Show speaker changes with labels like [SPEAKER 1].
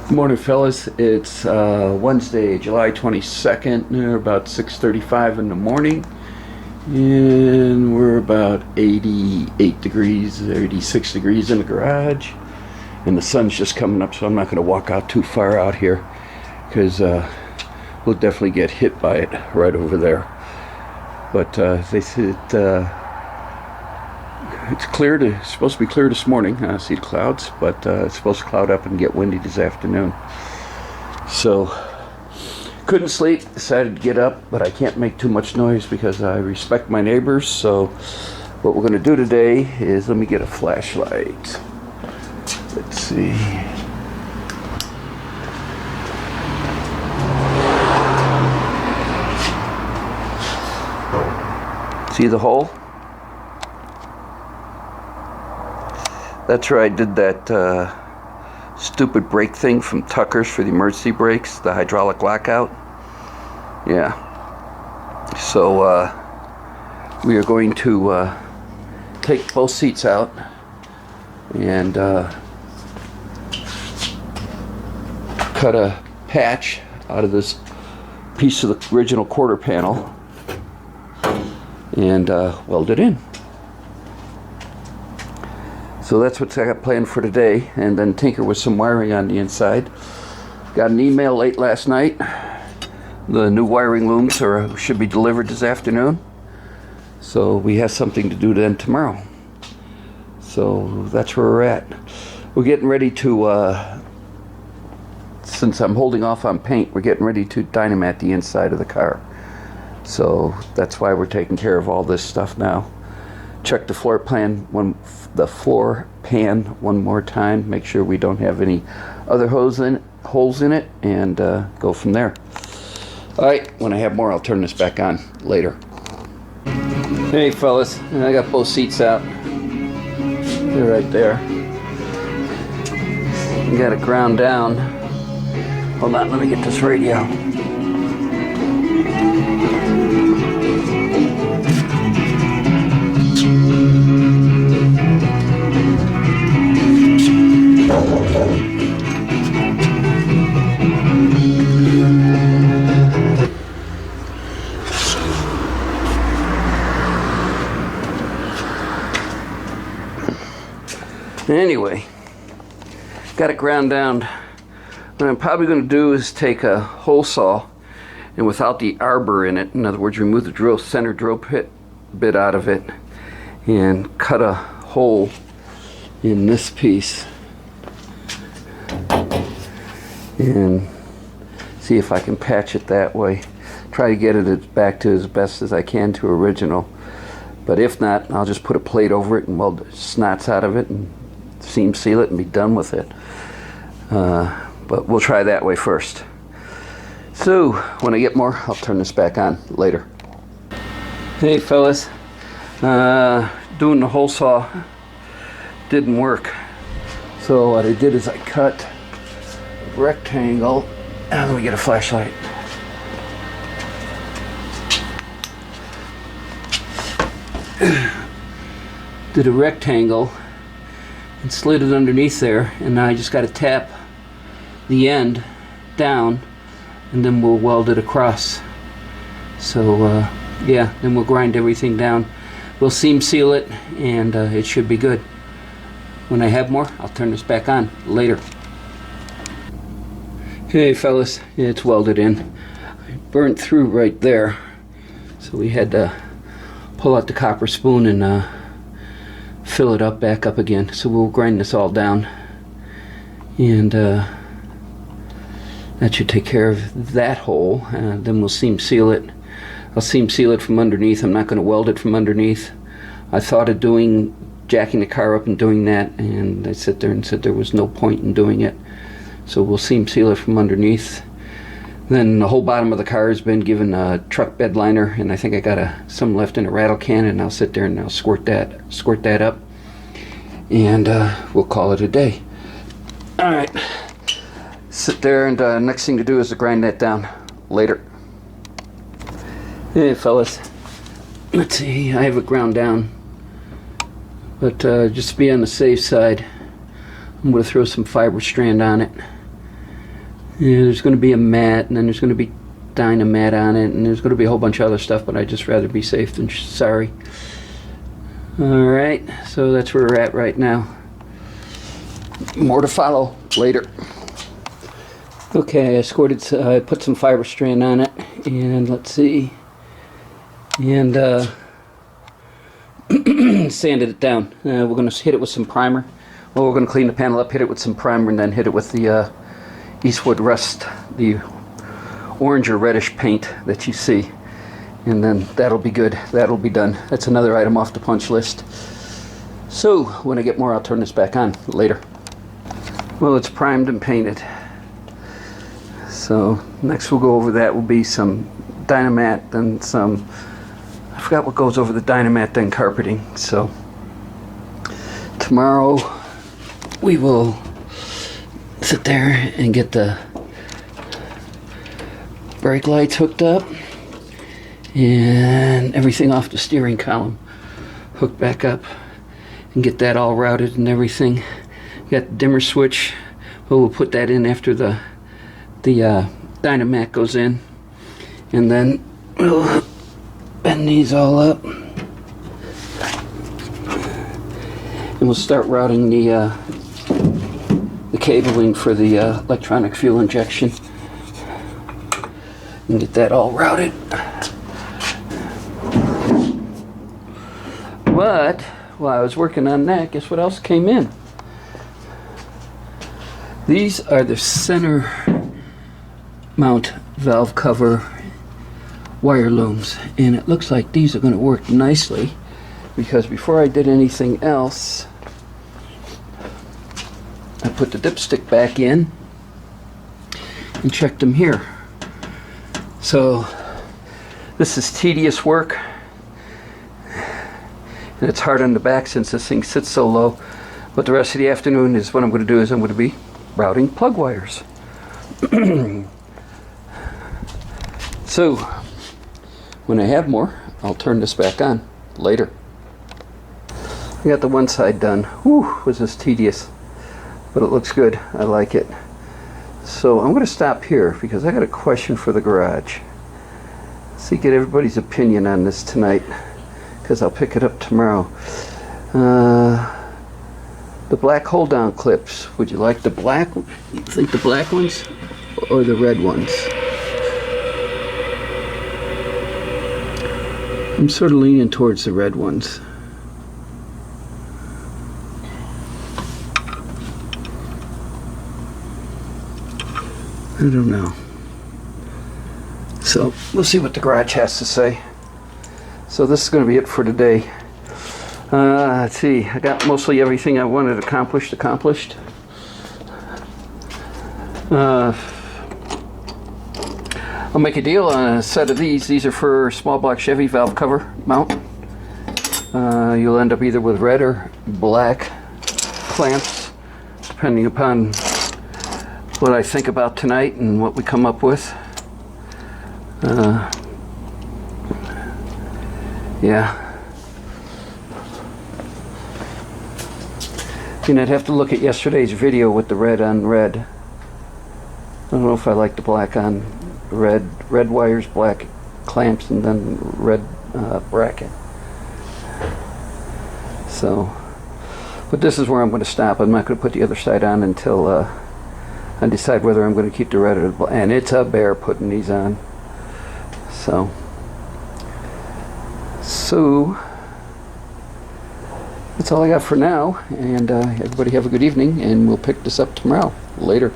[SPEAKER 1] Good morning, fellas. It's Wednesday, July 22nd. We're about 6:35 in the morning, and we're about 88 degrees, 86 degrees in the garage, and the sun's just coming up, so I'm not going to walk out too far out here because we'll definitely get hit by it right over there. But they said it's clear. It's supposed to be clear this morning. I see the clouds, but it's supposed to cloud up and get windy this afternoon. So couldn't sleep. Decided to get up, but I can't make too much noise because I respect my neighbors. So what we're going to do today is, let me get a flashlight. Let's see. See the hole? That's where I did that stupid brake thing from Tucker's for the emergency brakes, the hydraulic lockout. Yeah. So we are going to take both seats out and cut a patch out of this piece of the original quarter panel and weld it in. So that's what I got planned for today, and then tinker with some wiring on the inside. Got an email late last night. The new wiring looms should be delivered this afternoon. So we have something to do then tomorrow. So that's where we're at. We're getting ready to, since I'm holding off on paint, we're getting ready to dynamat the inside of the car. So that's why we're taking care of all this stuff now. Check the floor pan one more time. Make sure we don't have any other holes in it, and go from there. All right. When I have more, I'll turn this back on later. Hey, fellas, I got both seats out. They're right there. You got it ground down. Hold on. Let me get this radio. Anyway, got it ground down. What I'm probably going to do is take a hole saw, and without the arbor in it, in other words, remove the center drill bit out of it, and cut a hole in this piece, and see if I can patch it that way. Try to get it back to as best as I can to original. But if not, I'll just put a plate over it and weld the snots out of it and seam seal it and be done with it. But we'll try that way first. So when I get more, I'll turn this back on later. Hey, fellas. Doing the hole saw didn't work. So what I did is I cut a rectangle. Let me get a flashlight. Did a rectangle and slid it underneath there, and now I just got to tap the end down, and then we'll weld it across. So yeah, then we'll grind everything down. We'll seam seal it, and it should be good. When I have more, I'll turn this back on later. Okay, fellas, it's welded in. I burnt through right there, so we had to pull out the copper spoon and fill it up back up again. So we'll grind this all down, and that should take care of that hole. Then we'll seam seal it. I'll seam seal it from underneath. I'm not going to weld it from underneath. I thought of jacking the car up and doing that, and I sat there and said there was no point in doing it. So we'll seam seal it from underneath. Then the whole bottom of the car has been given a truck bed liner, and I think I got some left in a rattle can, and I'll sit there and I'll squirt that up, and we'll call it a day. All right, sit there, and next thing to do is to grind that down later. Hey, fellas, let's see. I have it ground down, but just to be on the safe side, I'm going to throw some fiber strand on it Yeah, there's going to be a mat, and then there's going to be Dynamat on it, and there's going to be a whole bunch of other stuff, but I'd just rather be safe than sorry. Alright, so that's where we're at right now. More to follow later. Okay, I put some fiber strand on it, and let's see, and sanded it down. We're going to hit it with some primer. Well, we're going to clean the panel up, hit it with some primer, and then hit it with the Eastwood Rust, the orange or reddish paint that you see, and then that'll be good. That'll be done. That's another item off the punch list. So when I get more, I'll turn this back on later. Well, it's primed and painted, so next we'll go over that will be some Dynamat, then some, I forgot what goes over the Dynamat, then carpeting. So tomorrow we will sit there and get the brake lights hooked up and everything off the steering column hooked back up and get that all routed and everything. Got the dimmer switch, but we'll put that in after the Dynamat goes in, and then we'll bend these all up and we'll start routing the cabling for the electronic fuel injection and get that all routed. But while I was working on that, guess what else came in? These are the center mount valve cover wire looms, and it looks like these are going to work nicely, because before I did anything else, I put the dipstick back in and checked them here. So this is tedious work, and it's hard on the back since this thing sits so low, but the rest of the afternoon is what I'm going to do is I'm going to be routing plug wires. So when I have more, I'll turn this back on later. I got the one side done. Whew, was this tedious, but it looks good. I like it. So I'm going to stop here because I got a question for the garage. See, get everybody's opinion on this tonight, because I'll pick it up tomorrow. The black hold-down clips. Would you like the black? You think the black ones or the red ones? I'm sort of leaning towards the red ones. I don't know. So we'll see what the garage has to say. So this is going to be it for today. Let's see, I got mostly everything I wanted accomplished. I'll make a deal on a set of these. These are for small block Chevy valve cover mount. You'll end up either with red or black clamps, depending upon what I think about tonight and what we come up with. Yeah. And I'd have to look at yesterday's video with the red on red. I don't know if I like the black on red. Red wires, black clamps, and then red bracket. So, but this is where I'm going to stop. I'm not going to put the other side on until I decide whether I'm going to keep the red or the black. And it's a bear putting these on. So that's all I got for now, and everybody have a good evening, and we'll pick this up tomorrow. Later.